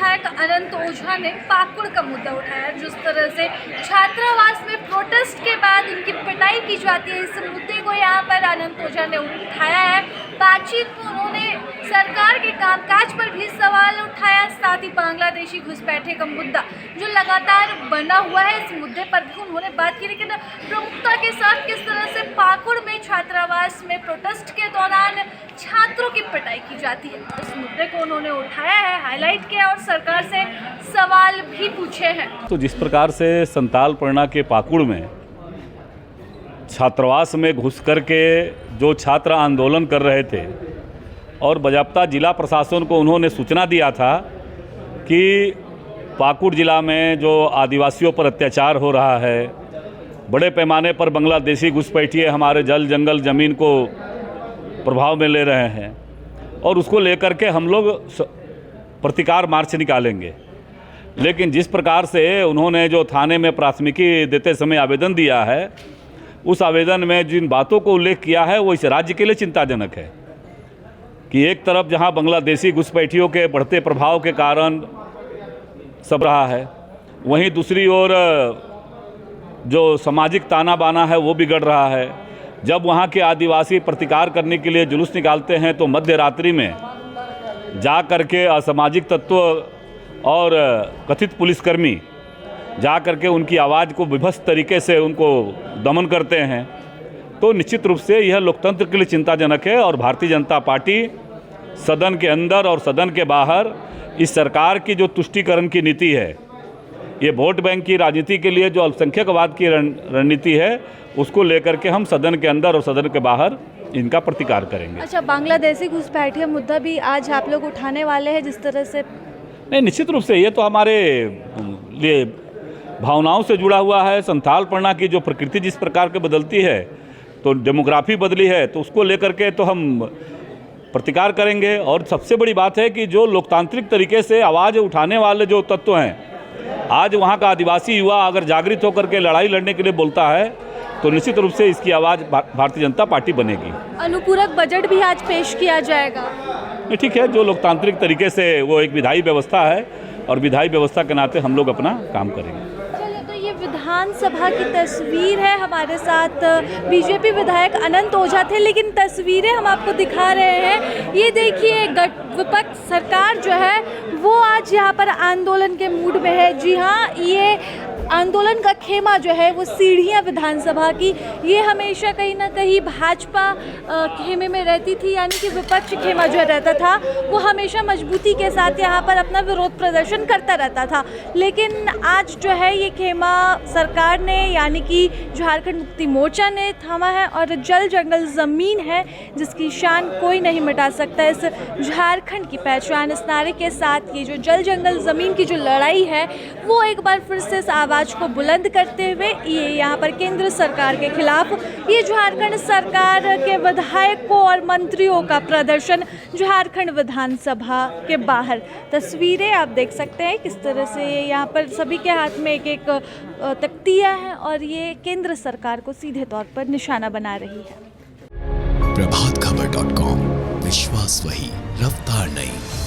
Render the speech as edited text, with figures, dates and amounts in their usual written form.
विधायक अनंत ओझा ने पाकुड़ का मुद्दा उठाया। जिस तरह से छात्रावास में प्रोटेस्ट के बाद उनकी पिटाई की जाती है, इस मुद्दे को यहाँ पर अनंत ओझा ने उठाया है। बातचीत में उन्होंने सरकार के कामकाज पर भी सवाल उठाया, साथ ही बांग्लादेशी घुसपैठे का मुद्दा जो लगातार बना हुआ है, इस मुद्दे पर भी उन्होंने बात की। लेकिन प्रमुखता के साथ किस तरह से पाकुड़ में छात्रावास में प्रोटेस्ट के दौरान छात्रों की पिटाई की जाती है, इस मुद्दे को उन्होंने उठाया है, हाईलाइट किया और सरकार से सवाल भी पूछे हैं। तो जिस प्रकार से संताल परगना के पाकुड़ में छात्रावास में घुस करके जो छात्र आंदोलन कर रहे थे और बजाप्ता जिला प्रशासन को उन्होंने सूचना दिया था कि पाकुड़ जिला में जो आदिवासियों पर अत्याचार हो रहा है, बड़े पैमाने पर बांग्लादेशी घुसपैठिए हमारे जल जंगल ज़मीन को प्रभाव में ले रहे हैं और उसको लेकर के हम लोग प्रतिकार मार्च निकालेंगे। लेकिन जिस प्रकार से उन्होंने जो थाने में प्राथमिकी देते समय आवेदन दिया है, उस आवेदन में जिन बातों को उल्लेख किया है वो इस राज्य के लिए चिंताजनक है कि एक तरफ जहां बांग्लादेशी घुसपैठियों के बढ़ते प्रभाव के कारण सब रहा है, वहीं दूसरी ओर जो सामाजिक ताना बाना है वो बिगड़ रहा है। जब वहाँ के आदिवासी प्रतिकार करने के लिए जुलूस निकालते हैं तो मध्य रात्रि में जा करके असामाजिक तत्व और कथित पुलिसकर्मी जा करके उनकी आवाज़ को विभत्स तरीके से उनको दमन करते हैं, तो निश्चित रूप से यह लोकतंत्र के लिए चिंताजनक है। और भारतीय जनता पार्टी सदन के अंदर और सदन के बाहर इस सरकार की जो तुष्टीकरण की नीति है, ये वोट बैंक की राजनीति के लिए जो अल्पसंख्यकवाद की रणनीति है, उसको लेकर के हम सदन के अंदर और सदन के बाहर इनका प्रतिकार करेंगे। अच्छा, बांग्लादेशी घुसपैठिए मुद्दा भी आज आप लोग उठाने वाले हैं जिस तरह से? नहीं, निश्चित रूप से ये तो हमारे लिए भावनाओं से जुड़ा हुआ है। संथाल परगना की जो प्रकृति जिस प्रकार के बदलती है, तो डेमोग्राफी बदली है, तो उसको लेकर के तो हम प्रतिकार करेंगे। और सबसे बड़ी बात है कि जो लोकतांत्रिक तरीके से आवाज़ उठाने वाले जो तत्व हैं, आज वहाँ का आदिवासी युवा अगर जागृत होकर के लड़ाई लड़ने के लिए बोलता है तो निश्चित रूप से इसकी आवाज़ भारतीय जनता पार्टी बनेगी। अनुपूरक बजट भी आज पेश किया जाएगा। ठीक है, जो लोकतांत्रिक तरीके से वो एक विधायी व्यवस्था है और विधायी व्यवस्था के नाते हम लोग अपना काम करेंगे। चलिए, तो ये विधानसभा की तस्वीर है, हमारे साथ बीजेपी विधायक अनंत ओझा थे, लेकिन तस्वीरें हम आपको दिखा रहे हैं। ये देखिए, विपक्ष सरकार जो है वो आज यहाँ पर आंदोलन के मूड में है। जी हाँ, ये आंदोलन का खेमा जो है वो सीढ़ियाँ विधानसभा की, ये हमेशा कहीं ना कहीं भाजपा खेमे में रहती थी, यानी कि विपक्ष खेमा जो रहता था वो हमेशा मजबूती के साथ यहाँ पर अपना विरोध प्रदर्शन करता रहता था। लेकिन आज जो है ये खेमा सरकार ने यानी कि झारखंड मुक्ति मोर्चा ने थामा है और जल जंगल ज़मीन है जिसकी शान कोई नहीं मिटा सकता। इस झारखंड की पहचान, इस नारे के साथ ये जो जल जंगल ज़मीन की जो लड़ाई है वो एक बार फिर से आवाज़ को बुलंद करते हुए ये यहाँ पर केंद्र सरकार के खिलाफ ये झारखंड सरकार के विधायकों और मंत्रियों का प्रदर्शन झारखंड विधानसभा के बाहर। तस्वीरें आप देख सकते हैं किस तरह से यहाँ पर सभी के हाथ में एक एक तख्तियाँ हैं और ये केंद्र सरकार को सीधे तौर पर निशाना बना रही है। प्रभातखबर.com, विश्वास वही, रफ्तार नहीं।